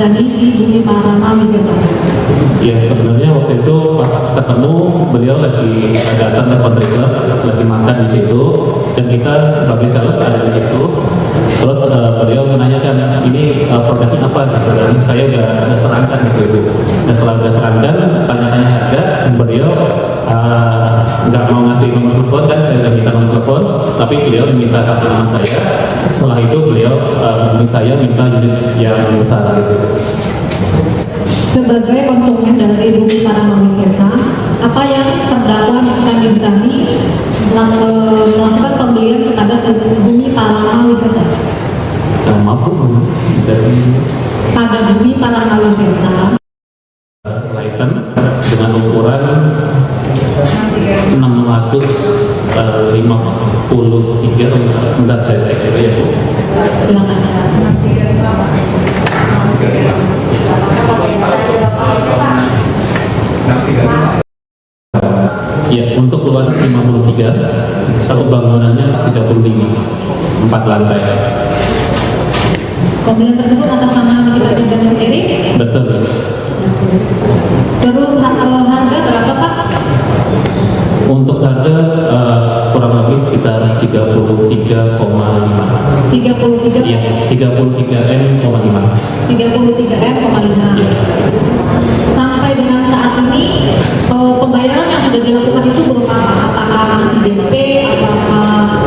Mizani di Bumi Parama Wisesa? Ya sebenarnya waktu itu pas ketemu beliau lagi datang ke country club, lagi makan di situ, dan kita sebagai sales ada di situ. Terus beliau menanyakan ini produknya apa gitu, dan saya udah terangkan gitu. Dan setelah udah terangkan tanya-tanya harga, beliau nggak mau ngasih nomor telepon, kan saya udah minta nomor telepon, tapi beliau minta kartu nama saya. Setelah itu beliau saya minta unit yang besar gitu. Sebagai konsumen dari Bumi Parama Wisesa, apa yang terdakwa Nikita Mirzani melakukan pembelian kepada Bumi Parama Wisesa? Maaf dari Pada Bumi Parama Wisesa Lighten dengan ukuran 653, sebentar saya cek dulu ya Bu. silakan. Ya, untuk luas 53, satu bangunannya 35, 4 lantai. Pembelian tersebut atas nama Nikita Mirzani sendiri? Betul. Terus harga berapa Pak? Untuk harga kurang lebih sekitar 33,5. 33 Iya, 33M,5. 33M,5. Iya. Sampai dengan saat ini pembayaran yang sudah dilakukan itu berupa apakah masih DP, apakah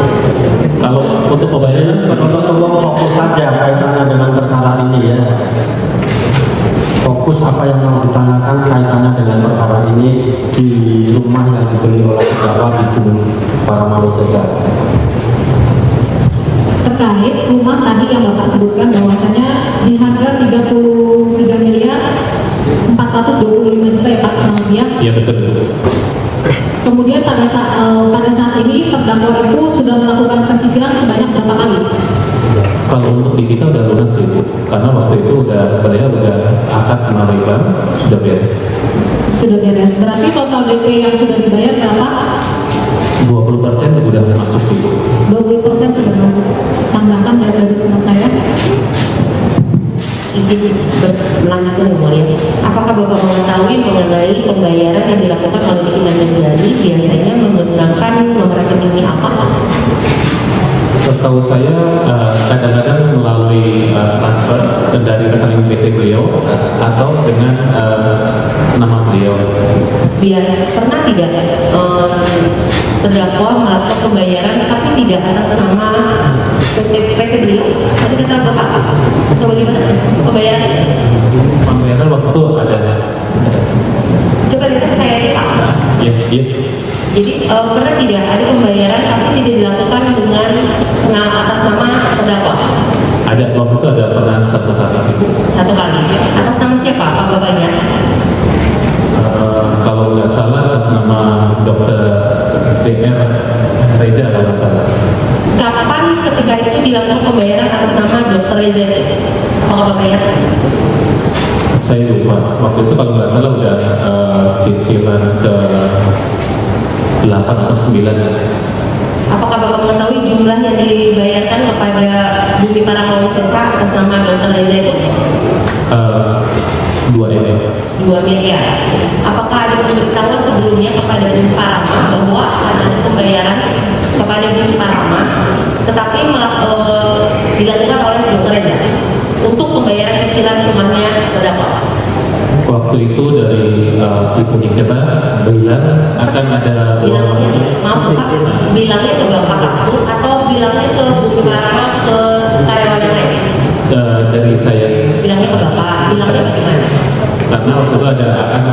Kalau untuk pembayaran Tolong fokus saja kaitannya dengan perkara ini ya. Fokus apa yang mau ditanyakan kaitannya dengan perkara ini di rumah yang dibeli oleh terdakwa di Bumi Parama Wisesa. terkait rumah tadi yang Bapak sebutkan bahwasanya di harga 33 miliar 425 juta ya Pak kurang lebih ya. Iya betul. Kemudian pada saat ini terdakwa itu sudah melakukan pencicilan sebanyak berapa kali? Kalau untuk di kita udah lunas sih Bu, karena waktu itu beliau udah akad melalui bank, sudah beres. Sudah beres. Berarti total DP yang sudah dibayar berapa? 20% sudah masuk Bu. 20% sudah masuk. Tanggapan dari teman saya. Izin berlanjut yang mulia. Apakah Bapak mengetahui mengenai pembayaran yang dilakukan oleh Nikita Mirzani biasanya menggunakan nomor rekeningnya apa? Setahu saya kadang-kadang melalui transfer dari rekening PT beliau atau dengan nama beliau. Biar pernah tidak terdakwa melakukan pembayaran tapi tidak atas nama PT beliau? Tadi kata Bapak atau bagaimana pembayaran? Pembayaran waktu itu ada. Coba lihat saya aja Pak. Iya. Jadi pernah tidak ada pembayaran tapi tidak dilakukan dengan atas nama terdakwa? Ada waktu itu ada pernah satu kali. Satu kali. Atas nama siapa? Apa bapaknya? Kalau nggak salah atas nama Dr. DR Reza kalau nggak salah. Kapan ketika itu dilakukan pembayaran atas nama Dr. Reza? Apa bapaknya? Saya lupa. Waktu itu kalau nggak salah udah cicilan ke 8 atau 9. Apakah Bapak mengetahui jumlah yang dibayarkan kepada Bumi Parama Wisesa atas nama Dr. Reza itu? 2 ini. 2 miliar. Apakah ada pemberitahuan sebelumnya kepada Bumi Parama bahwa akan ada pembayaran kepada Bumi Parama tetapi dilakukan oleh Dr. Reza untuk pembayaran cicilan rumahnya terdakwa? Waktu itu dari ibu kita bilang akan ada Bilangnya, maaf Pak, bilangnya ke Bapak langsung atau bilangnya ke Bumi Parama ke karyawan yang lain? dari saya. Bilangnya ke Bapak, bilangnya bagaimana? Karena waktu itu akan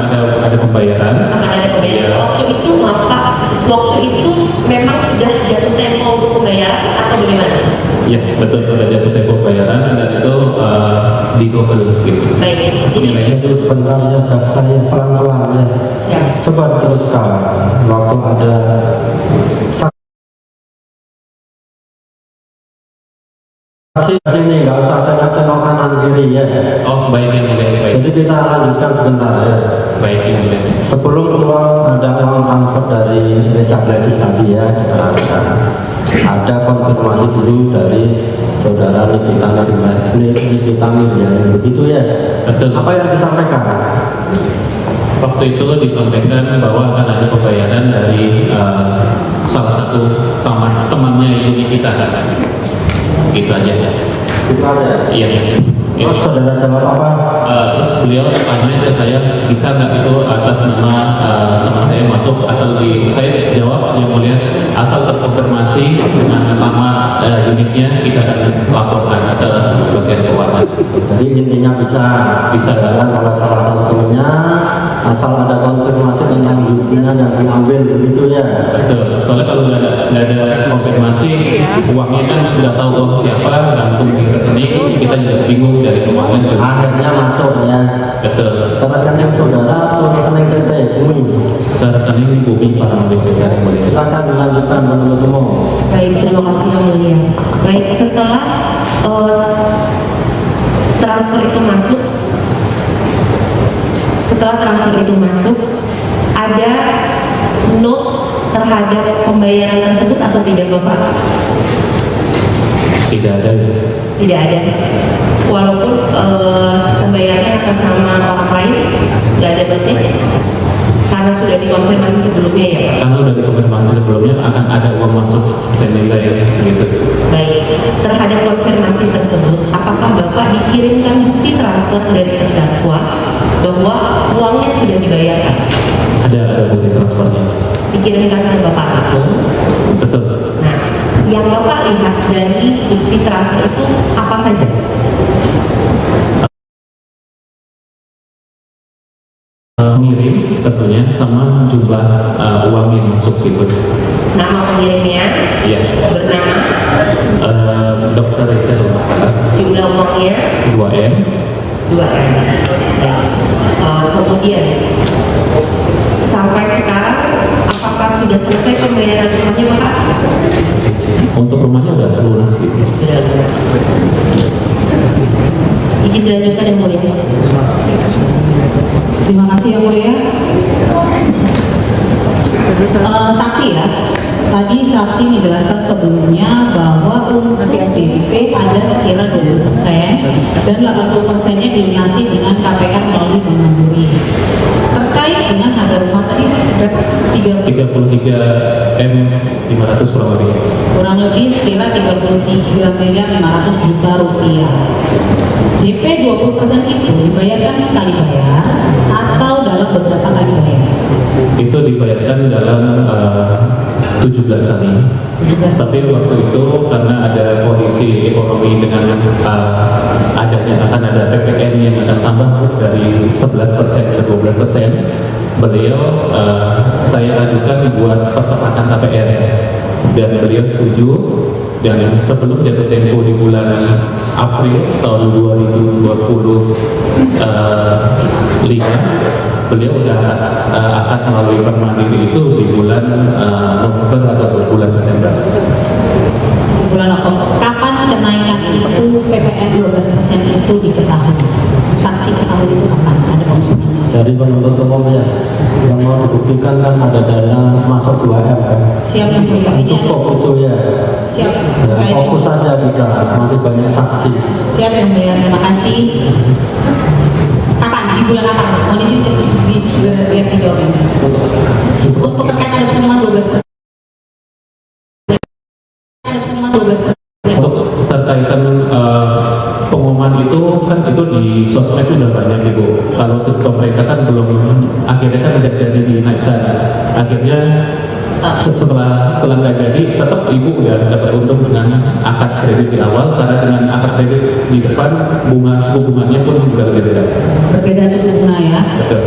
ada pembayaran. Akan ada pembayaran. Waktu itu maaf Pak, waktu itu memang sudah jatuh tempo untuk pembayaran atau bagaimana? Ya betul, ada jatuh tempo pembayaran dan itu di Google gitu. Baik, jadi Nilainya Terus sebentar ya jaksa yang pelan-pelan ya. ya. Coba teruskan waktu ada saksi sini nggak usah tengok kanan kiri ya. Oh baik yang mulia, baik. Jadi kita lanjutkan sebentar ya. Baik yang mulia. Sebelum ada uang transfer dari Reza Gladys tadi ya diterangkan. Ada konfirmasi dulu dari saudara Nikita Mirjani, begitu ya? Betul. Apa yang disampaikan? Waktu itu disampaikan bahwa akan ada pembayaran dari salah satu temannya Ibu Nikita. Gitu aja. Itu aja. Iya. Terus saudara jawab apa? Terus beliau tanya ke saya, bisa nggak itu atas nama teman saya masuk, saya jawab yang mulia, asal terkonfirmasi dengan nama unitnya, kita akan laporkan ke bagian keuangan. Jadi intinya bisa disadarkan oleh salah satu temannya, asal ada konfirmasi tentang unitnya yang diambil, begitu ya? Betul, soalnya kalau nggak ada konfirmasi, uangnya kan nggak tahu uang siapa, gantung di rekening, kita juga bingung dari keuangan. Akhirnya masuk ya. Betul. Rekening saudara atau rekening PT Bumi? Rekening Bumi para Mabesesa yang mulia. Silakan dilanjutkan menurut umum. Baik, terima kasih yang mulia. Baik, setelah transfer itu masuk, ada note terhadap pembayaran tersebut atau tidak, Bapak? Tidak ada. Tidak ada. Walaupun pembayarannya atas nama orang lain, nggak ada berarti? Karena sudah dikonfirmasi sebelumnya ya, Pak? Karena sudah dikonfirmasi sebelumnya akan ada uang masuk senilai segitu. Baik, terhadap konfirmasi tersebut, apakah Bapak dikirimkan bukti transfer dari terdakwa bahwa uangnya sudah dibayarkan? Ada bukti transfernya. Dikirimkan ke Bapak langsung. Betul. Nah, yang Bapak lihat dari bukti transfer itu apa saja? Ngirim tentunya sama jumlah uang yang masuk gitu. Nama pengirimnya, Iya. bernama, Dokter Richard kalau nggak salah. jumlah uangnya, 2M. 2M. Kemudian sampai sekarang apakah sudah selesai pembayaran rumahnya, Bapak? Untuk rumahnya udah lunas gitu. Sudah. Izin dilanjutkan yang mulia. Terima kasih yang mulia. Saksi ya. Tadi saksi menjelaskan sebelumnya bahwa untuk PDP ada sekira 20% dan 80%-nya dilunasi dengan KPR melalui Bank Mandiri. Terkait dengan harga rumah tadi sekitar 33 M 500 kurang lebih. sekira 33.500.000.000 rupiah. DP 20% itu dibayarkan sekali bayar atau dalam beberapa kali bayar? Itu dibayarkan dalam 17 kali. 17 Tapi waktu itu karena ada kondisi ekonomi dengan akan ada PPN yang akan tambah dari 11% ke 12%, beliau saya ajukan buat percepatan KPR dan beliau setuju. Dan sebelum jatuh tempo di bulan April tahun 2025, beliau udah akan melalui Bank Mandiri itu di bulan November atau bulan Desember. di bulan Oktober. Kapan kenaikan itu PPN 12% itu diketahui? Saksi ketahui itu kapan? Ada pengumumannya? Dari penuntut umum ya, yang mau dibuktikan kan ada dana masuk 2M kan? Siap yang mulia. Ini ada. Cukup itu ya. Siap. Ya, Baik. fokus saja kita, masih banyak saksi. Siap yang mulia. Terima kasih. Kapan? Di bulan apa? Mohon izin biar dijawab ini. Untuk terkait ada pengumuman 12%. Ada pengumuman 12%. Untuk terkaitan pengumuman itu kan itu di sosmed sudah banyak Ibu. Kalau pemerintah kan belum, akhirnya kan tidak jadi dinaikkan. Akhirnya setelah nggak jadi, tetap Ibu udah dapat untung dengan akad kredit di awal, karena dengan akad kredit di depan suku bunganya pun juga berbeda. Berbeda suku bunga ya. Betul.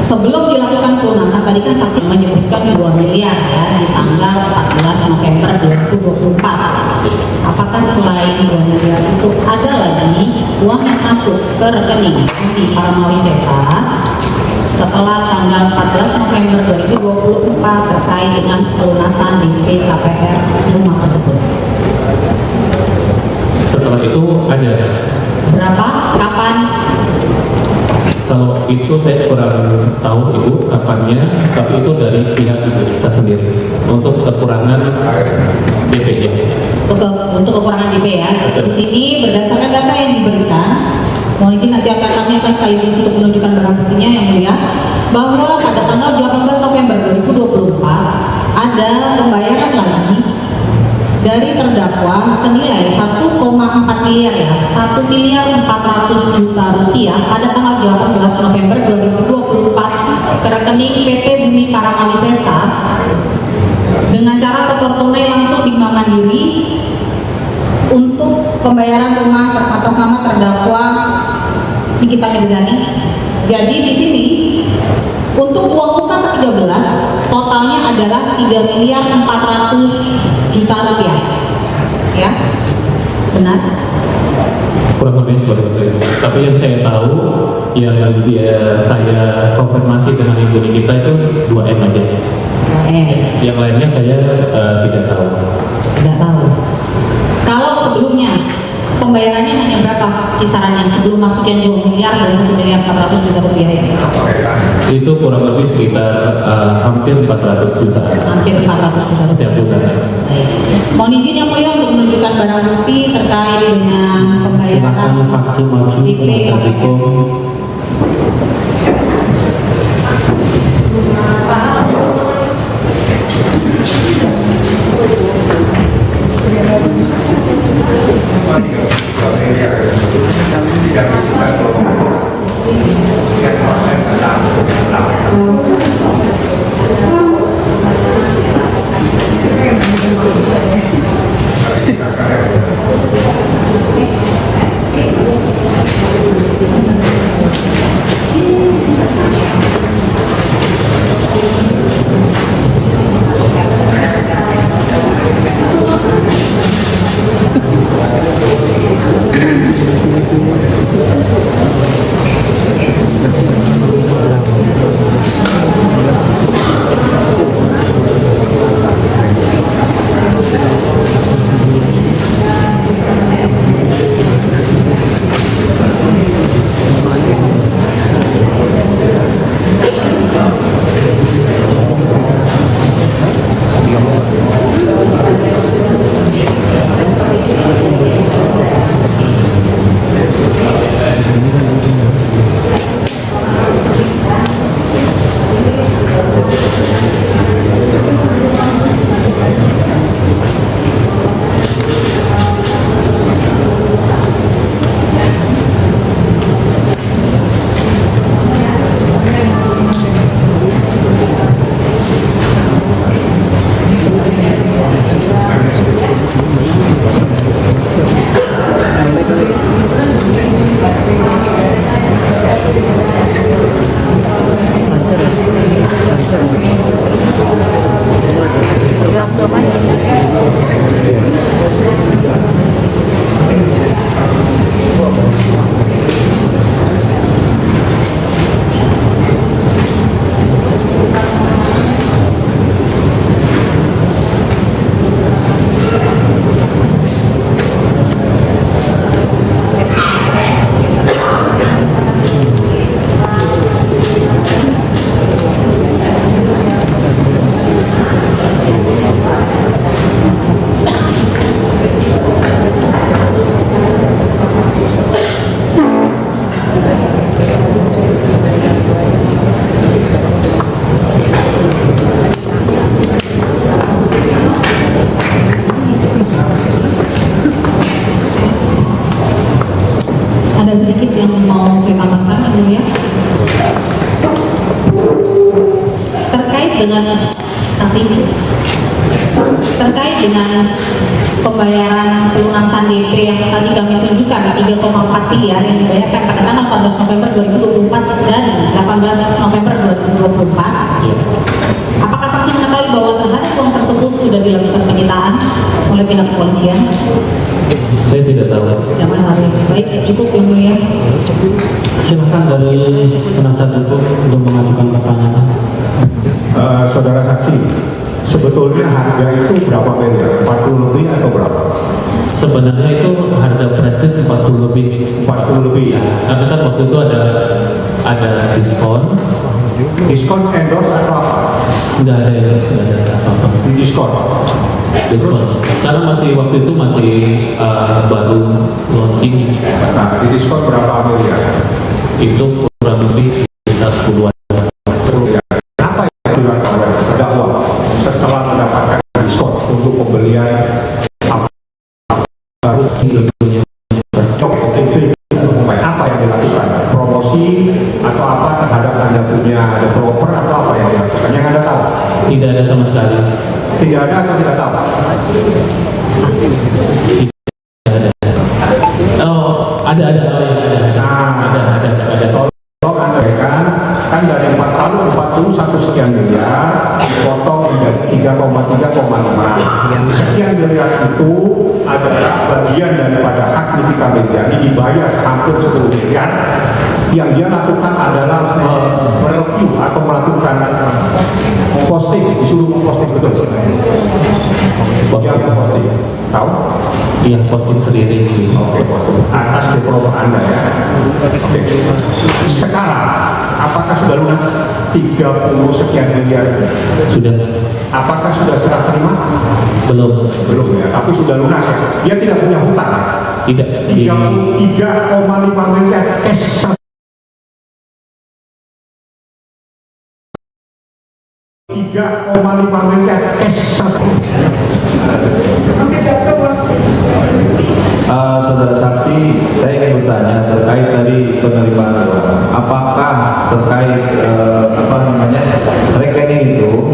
Sebelum dilakukan pelunasan, tadi kan saksi menyebutkan 2 miliar ya di tanggal 14 November 2024. Apakah selain 2 miliar itu ada lagi uang yang masuk ke rekening di Paramawicesa setelah tanggal 14 November 2024 terkait dengan pelunasan DP KPR rumah tersebut? Setelah itu ada. Berapa? Kapan? Kalau itu saya kurang tahu Ibu kapannya, tapi itu dari pihak Ibu kita sendiri untuk kekurangan DP-nya. Untuk untuk kekurangan DP ya. Di sini berdasarkan data yang diberikan, mohon izin nanti kami akan sekaligus untuk menunjukkan barang buktinya yang mulia, bahwa pada tanggal 18 November 2024 ada pembayaran lagi dari terdakwa senilai 1,4 miliar ya, 1 miliar 400 juta rupiah pada tanggal 18 November 2024 ke rekening PT Bumi Karang Wisesa dengan cara setor tunai langsung di Bank Mandiri untuk pembayaran rumah atas nama terdakwa Nikita Mirzani. Jadi di sini untuk uang muka ke-13 totalnya adalah 3 miliar 400 juta rupiah. Ya, benar? Kurang lebih seperti itu. Tapi yang saya tahu, yang saya konfirmasi dengan Ibu Nikita itu 2M aja. Yang lainnya saya tidak tahu. Tidak tahu. Kalau sebelumnya pembayarannya hanya berapa kisarannya sebelum masuk yang 2 miliar dan 1 miliar 400 juta rupiah ini? Itu kurang lebih sekitar hampir 400 juta. Hampir 400 juta Setiap bulan. Baik. Mohon izin yang mulia untuk menunjukkan barang bukti terkait dengan pembayaran Silakan saksi maju DP penasihat hukum. Ada sedikit yang mau saya tambahkan yang mulia terkait dengan saksi ini, terkait dengan pembayaran pelunasan DP yang tadi kami tunjukkan 3,4 miliar yang dibayarkan pada tanggal 14 November 2024 dan 18 November 2024. Apakah saksi mengetahui bahwa terhadap uang tersebut sudah dilakukan penyitaan oleh pihak kepolisian? Saya tidak tahu. Tidak masalah. Baik, cukup yang mulia. Silakan dari penasihat hukum untuk mengajukan pertanyaan. Saudara saksi, sebetulnya harga itu berapa miliar? 40 lebih atau berapa? Sebenarnya itu harga prestis 40 lebih. 40 lebih ya? Karena kan waktu itu ada diskon Diskon endorse atau apa? Nggak ada ya, nggak ada apa-apa. Di diskon. Diskon. Karena waktu itu masih baru launching, Nah, di diskon berapa miliar? itu kurang lebih sekitar 10-an. Apa yang dilakukan oleh terdakwa setelah mendapatkan diskon untuk pembelian baru TV? Apa yang dilakukan? Promosi atau apa terhadap Anda punya developer atau apa yang dilakukan? Yang Anda tahu? Tidak ada sama sekali. Tidak ada atau tidak tahu? Oh, ada. Oh, ya, ada. Tolong Anda kan dari 41 sekian miliar dipotong menjadi 3,5. Sekian miliar itu adalah bagian daripada hak Nikita Mirzani dibayar hampir 10 miliar. Yang dia lakukan adalah mereview atau melakukan posting, disuruh memposting, betul. Dia memposting, tahu? Iya, posting sendiri. Oke, posting atas developer Anda ya. Oke. Sekarang, apakah sudah lunas 30 sekian miliar? Sudah. Apakah sudah serah terima? Belum. Belum ya, tapi sudah lunas ya. Dia tidak punya hutang. Tidak. 3,5 miliar cash. 3,5 miliar cash. Saudara saksi, saya ingin bertanya terkait tadi penerimaan uang. Apakah terkait rekening itu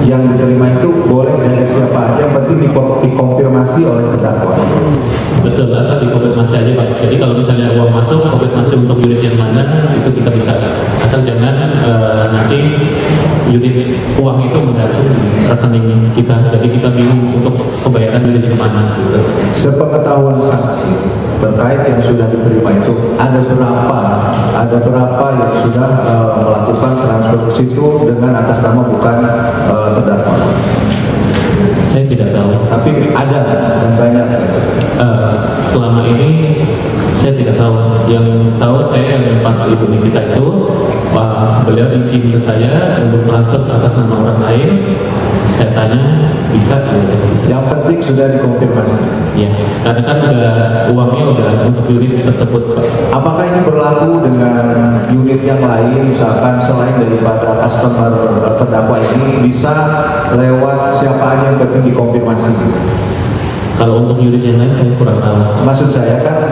yang diterima itu boleh dari siapa aja, yang penting dikonfirmasi oleh terdakwa. Betul, asal dikonfirmasi aja Pak. Jadi kalau misalnya uang masuk, konfirmasi untuk unit yang mana, itu kita bisa. Asal jangan nanti unit uang itu mendapat rekening kita, jadi kita bingung untuk pembayaran unit yang mana. Gitu. Sepengetahuan saksi terkait yang sudah diterima itu ada berapa yang sudah melakukan transfer ke situ dengan atas nama bukan terdakwa. Saya tidak tahu. Tapi ada dan banyak. Selama ini saya tidak tahu. Yang tahu saya yang pas Ibu Nikita itu, beliau izin ke saya untuk transfer atas nama orang lain. Saya tanya, bisa tidak? Yang penting sudah dikonfirmasi. Ya, karena kan uangnya udah untuk unit tersebut Pak. Apakah ini berlaku dengan unit yang lain, misalkan selain daripada customer terdakwa ini bisa lewat siapa aja yang penting dikonfirmasi? Kalau untuk unit yang lain saya kurang tahu. Maksud saya kan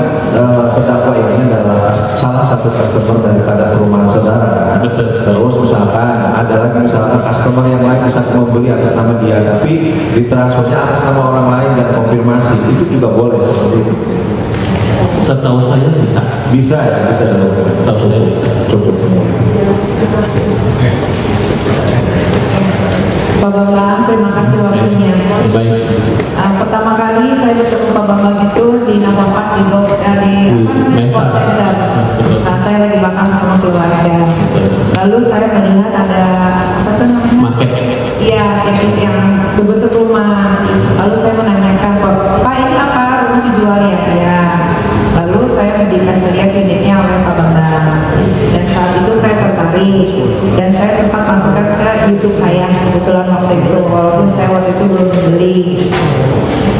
terdakwa ini adalah salah satu customer daripada perumahan saudara. Betul. Terus misalkan ada lagi misalkan customer yang lain bisa membeli atas nama dia, tapi ditransfernya atas nama orang lain dan konfirmasi, itu juga boleh seperti itu. Setahu saya bisa. Bisa ya, bisa dong. Setahu saya bisa. Cukup. Pak Bambang, terima kasih waktunya. Baik. Pertama kali saya bertemu Pak Bambang itu di Namapak di Mesa. Sport Center. Saat saya lagi makan sama keluarga. Lalu saya melihat ada apa tuh namanya? Market. Iya, yang berbentuk rumah. Lalu saya menanyakan, Pak ini apa? Rumah dijual ya? Ya. Lalu saya dikasih lihat unitnya oleh Pak Bambang. Dan saat itu saya tertarik dan saya sempat masukkan ke YouTube saya kebetulan waktu itu, walaupun saya waktu itu belum membeli.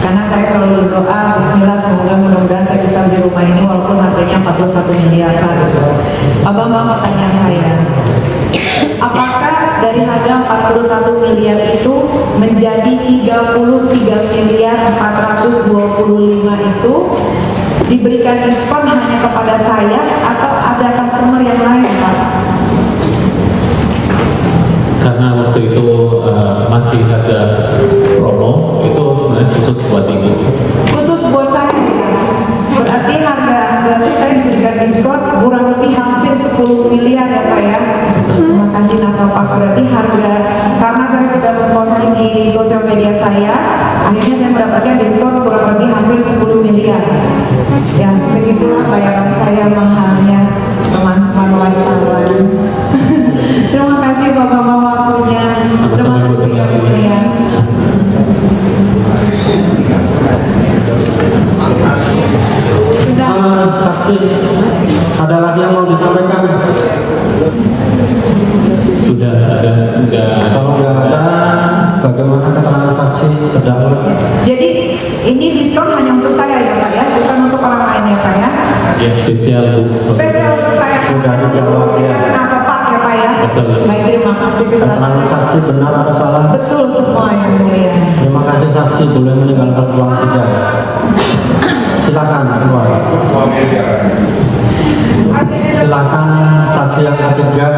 Karena saya selalu berdoa, Bismillah, mudah-mudahan saya bisa beli rumah ini walaupun harganya 41 miliar saat itu. Pak Bambang, pertanyaan saya, apakah dari harga 41 miliar itu menjadi 33 miliar 425 itu diberikan diskon hanya kepada saya atau ada customer yang lain, Pak? Karena waktu itu masih ada promo, itu sebenarnya khusus buat Ibu. Khusus buat saya, berarti berarti saya diberikan diskon kurang lebih hampir 10 miliar ya Pak ya. Terima kasih Natal Pak. Berarti harga, karena saya sudah memposting di sosial media saya, akhirnya saya mendapatkan diskon kurang lebih hampir 10 miliar. Ya segitulah bayaran saya mahalnya teman-teman wartawan. Terima kasih Pak Bambang waktunya. Terima kasih ya mulia. Saksi, ada lagi yang mau disampaikan? spesial Bu. Spesial untuk saya. Sudah dijawab, ya. Karena tepat ya Pak ya. Betul. Baik, terima kasih. Keterangan saksi benar atau salah? Betul semua yang mulia. Terima kasih saksi, boleh meninggalkan ruang sidang. Silakan keluar. Silakan saksi yang ketiga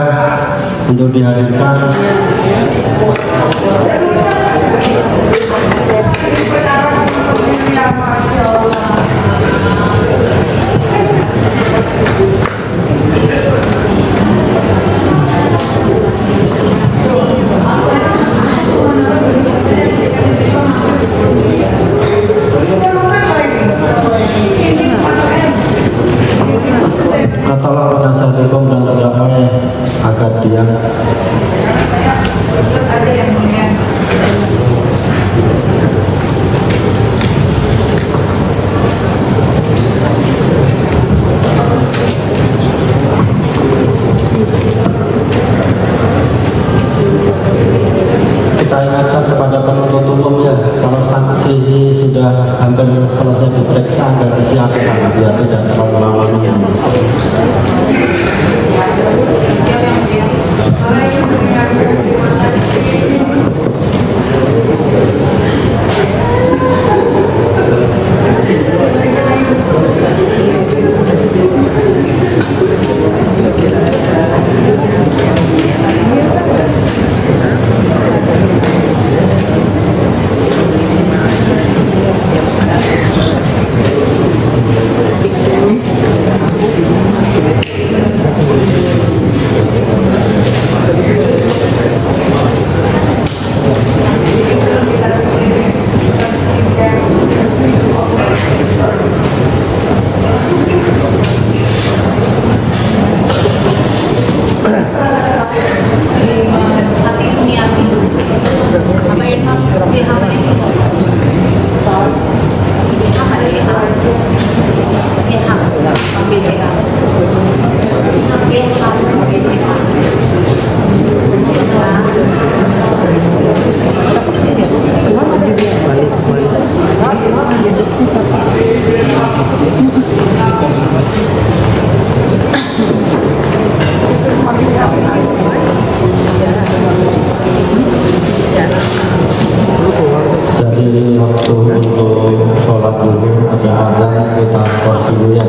untuk dihadirkan. Tolong penasihat hukum dan terdakwa agar diam. Proses ada yang mulia. Kita ingatkan kepada penuntut umum ya, kalau saksi sudah hampir selesai diperiksa agar disiapkan biar tidak terlalu lama menunggu. Sati Sumiati atau Ilham tadi semua Ilham ada Ilham BCA Ilham BCA Jadi waktu untuk sholat dulu ada azan, kita sholat dulu ya.